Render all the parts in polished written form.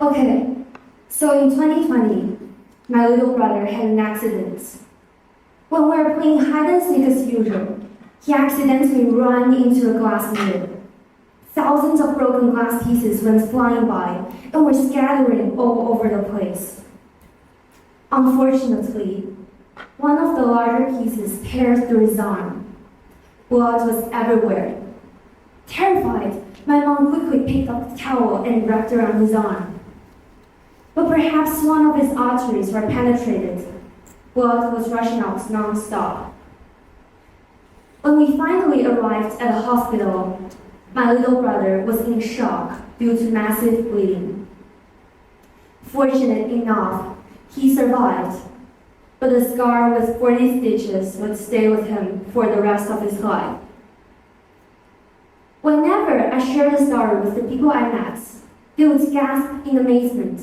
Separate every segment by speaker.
Speaker 1: Okay, so in 2020, my little brother had an accident. When we were playing hide and seek as usual, he accidentally ran into a glass mirror. Thousands of broken glass pieces went flying by and were scattering all over the place. Unfortunately, one of the larger pieces pierced through his arm. Blood was everywhere. Terrified, my mom quickly picked up the towel and wrapped around his arm. But perhaps one of his arteries were penetrated. Blood was rushing out non-stop. When we finally arrived at the hospital, my little brother was in shock due to massive bleeding. Fortunate enough, he survived, but the scar with 40 stitches would stay with him for the rest of his life. Whenever I shared the story with the people I met, they would gasp in amazement,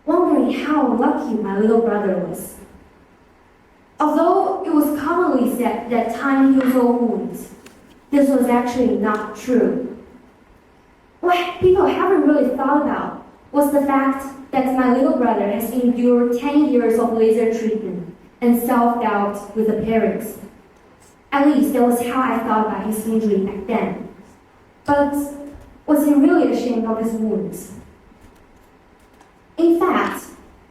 Speaker 1: wondering how lucky my little brother was. Although it was commonly said that time heals all wounds, this was actually not true. What people haven't really thought about was the fact that my little brother has endured 10 years of laser treatment and self-doubt with the parents. At least that was how I thought about his injury back then. But was he really ashamed of his wounds? In fact,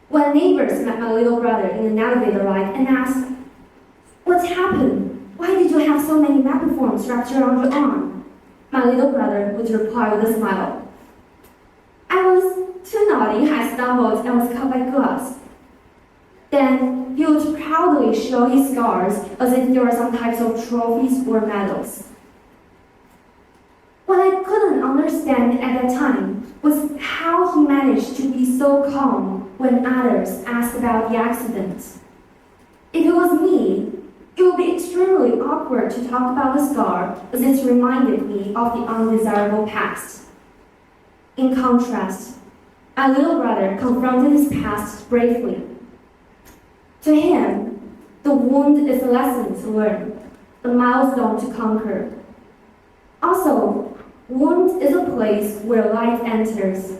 Speaker 1: when neighbors met my little brother in an elevator ride and asked, "What happened? Why did you have so many Mapiforms wrapped around your arm?" my little brother would reply with a smile, "I was too naughty, I stumbled and was cut by glass." Then he would proudly show his scars as if they were some types of trophies or medals. What I couldn't understand at that time was how he managed to be so calm when others asked about the accident. If it was me, it would be extremely awkward to talk about the scar as it reminded me of the undesirable past. In contrast, my little brother confronted his past bravely. To him, the wound is a lesson to learn, a milestone to conquer. Also, wound is a place where light enters,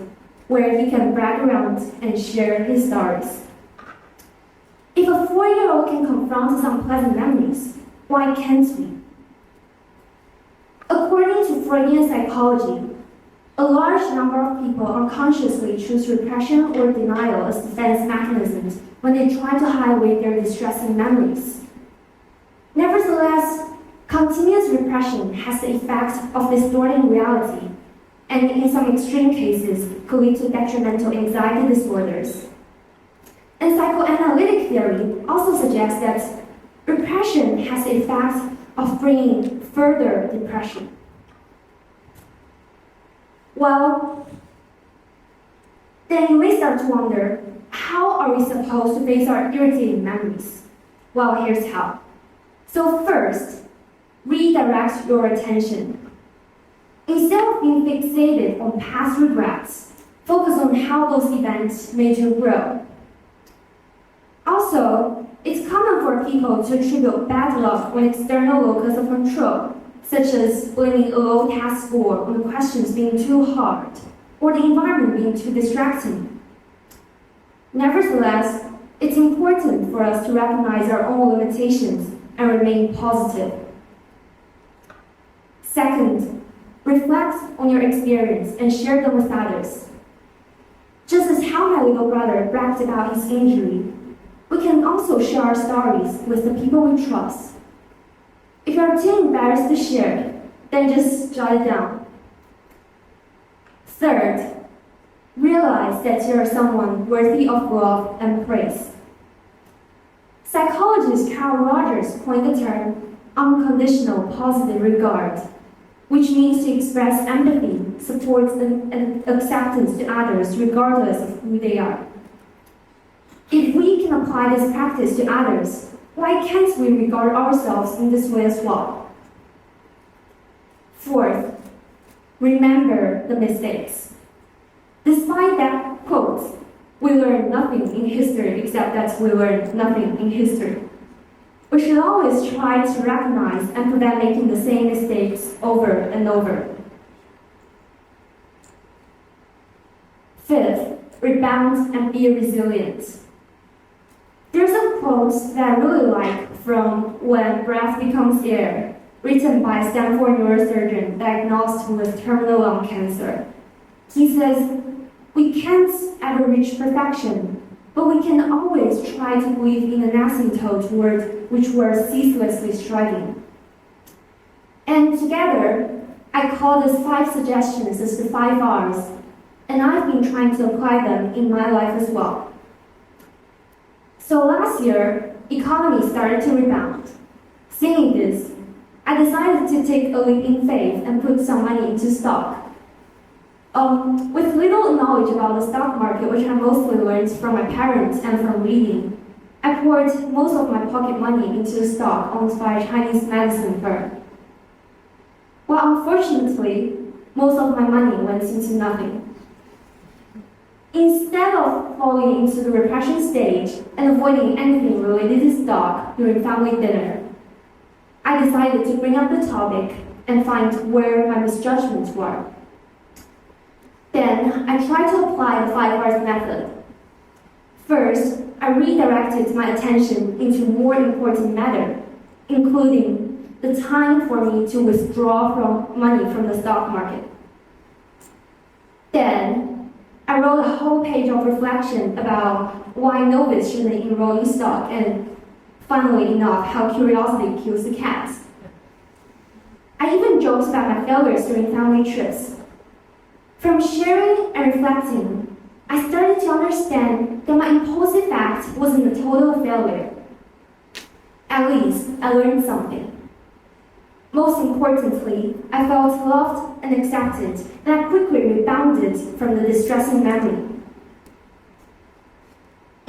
Speaker 1: where he can brag around and share his stories. If a 4-year-old can confront his unpleasant memories, why can't we? According to Freudian psychology, a large number of people unconsciously choose repression or denial as defense mechanisms when they try to hide away their distressing memories. Nevertheless, continuous repression has the effect of distorting reality, and in some extreme cases could lead to detrimental anxiety disorders. And psychoanalytic theory also suggests that repression has the effect of bringing further depression. Well, then you may start to wonder, how are we supposed to face our irritating memories? Well, here's how. So first, redirect your attention. Instead of being fixated on past regrets, focus on how those events made you grow. Also, it's common for people to attribute bad luck on external locus of control, such as blaming a low test score on the questions being too hard, or the environment being too distracting. Nevertheless, it's important for us to recognize our own limitations and remain positive. Second, reflect on your experience and share them with others. Just as how my little brother bragged about his injury, we can also share our stories with the people we trust. If you are too embarrassed to share, then just jot it down. Third, realize that you are someone worthy of love and praise. Psychologist Carl Rogers coined the term unconditional positive regard, which means to express empathy, support, and acceptance to others regardless of who they are. If we can apply this practice to others, why can't we regard ourselves in this way as well? Fourth, remember the mistakes. Despite that quote, we learn nothing in history except that we learn nothing in history. We should always try to recognize and prevent making the same mistakes over and over. Fifth, rebound and be resilient. There's a quote that I really like from When Breath Becomes Air, written by a Stanford neurosurgeon diagnosed with terminal lung cancer. He says, "We can't ever reach perfection, but we can always try to believe in an asymptote toward which we're ceaselessly striving." And together, I call these 5 suggestions as the 5 R's, and I've been trying to apply them in my life as well. So last year, economy started to rebound. Seeing this, I decided to take a leap in faith and put some money into stock. With little knowledge about the stock market, which I mostly learned from my parents and from reading, I poured most of my pocket money into a stock owned by a Chinese medicine firm. Well, unfortunately, most of my money went into nothing. Instead of falling into the repression stage and avoiding anything related to stock during family dinner, I decided to bring up the topic and find where my misjudgments were. Then, I tried to apply the 5 R's method. First, I redirected my attention into more important matter, including the time for me to withdraw money from the stock market. Then, I wrote a whole page of reflection about why novice shouldn't enroll in stock, and funnily enough, how curiosity kills the cat. I even joked about my failures during family trips. From sharing and reflecting, I started to understand that my impulsive act wasn't a total failure. At least, I learned something. Most importantly, I felt loved and accepted, and I quickly rebounded from the distressing memory.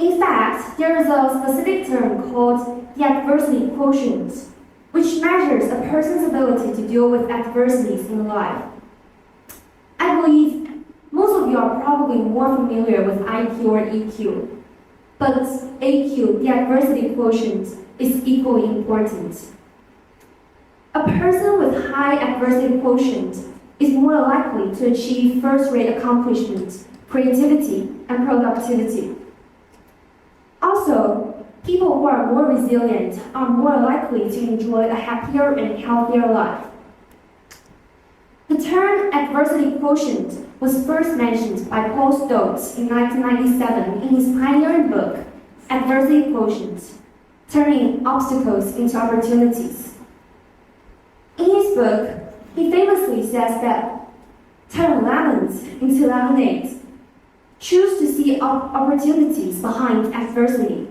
Speaker 1: In fact, there is a specific term called the adversity quotient, which measures a person's ability to deal with adversities in life. I believe most of you are probably more familiar with IQ or EQ, but AQ, the adversity quotient, is equally important. A person with high adversity quotient is more likely to achieve first-rate accomplishments, creativity, and productivity. Also, people who are more resilient are more likely to enjoy a happier and healthier life. The term adversity quotient was first mentioned by Paul Stokes in 1997 in his pioneering book, Adversity Quotient: Turning Obstacles into Opportunities. In his book, he famously says that turn lemons into lemonade. Choose to see opportunities behind adversity.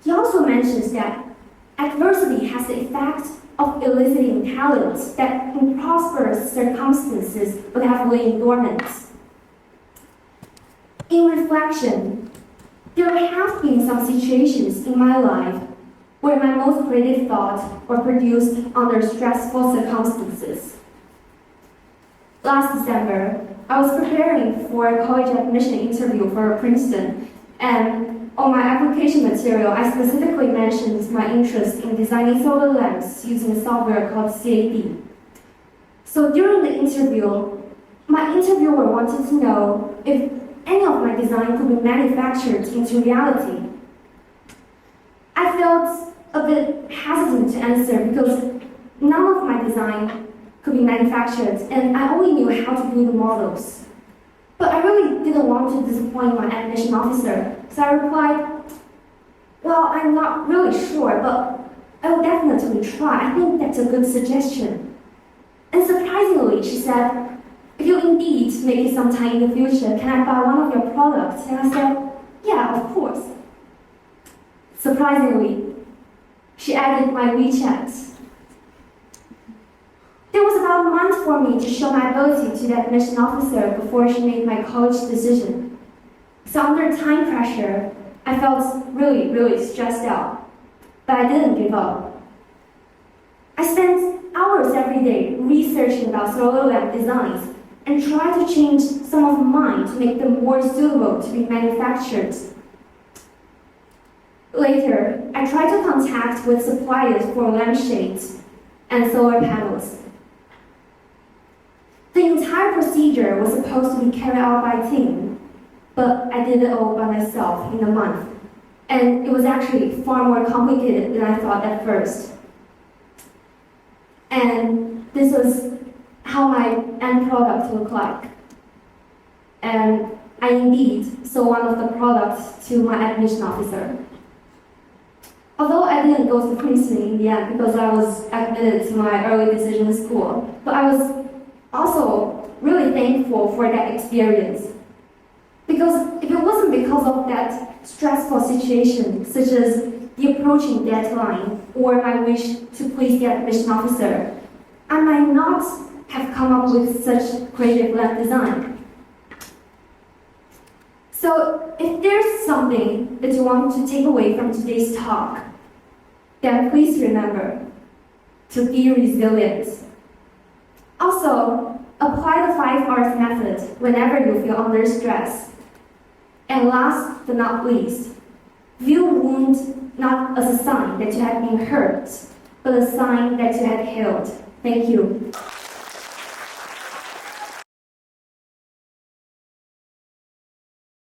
Speaker 1: He also mentions that adversity has the effect of eliciting talents that in prosperous circumstances would have lain dormant. In reflection, there have been some situations in my life where my most creative thoughts were produced under stressful circumstances. Last December, I was preparing for a college admission interview for Princeton, and on my application material, I specifically mentioned my interest in designing solar lamps using a software called CAD. So during the interview, my interviewer wanted to know if any of my design could be manufactured into reality. I felt a bit hesitant to answer because none of my design could be manufactured, and I only knew how to do the models. But I really didn't want to disappoint my admission officer, so I replied, "Well, I'm not really sure, but I will definitely try. I think that's a good suggestion." And surprisingly, she said, "If you indeed make it sometime in the future, can I buy one of your products?" And I said, "Yeah, of course." Surprisingly, she added my WeChat. There was about a month for me to show my ability to the admission officer before she made my college decision. So under time pressure, I felt really stressed out, but I didn't give up. I spent hours every day researching about solar lamp designs and tried to change some of mine to make them more suitable to be manufactured. Later, I tried to contact with suppliers for lampshades and solar panels. The entire procedure was supposed to be carried out by a team, but I did it all by myself in a month. And it was actually far more complicated than I thought at first. And this was how my end product looked like. And I indeed sold one of the products to my admission officer. Although I didn't go to Princeton in the end because I was admitted to my early decision school, but I was also really thankful for that experience. Because if it wasn't because of that stressful situation, such as the approaching deadline or my wish to please the admission officer, I might not have come up with such creative lab design. So if there's something that you want to take away from today's talk, then please remember to be resilient. Also, apply the 5 R's method whenever you feel under stress. And last but not least, view wound not as a sign that you had been hurt, but a sign that you had healed. Thank you.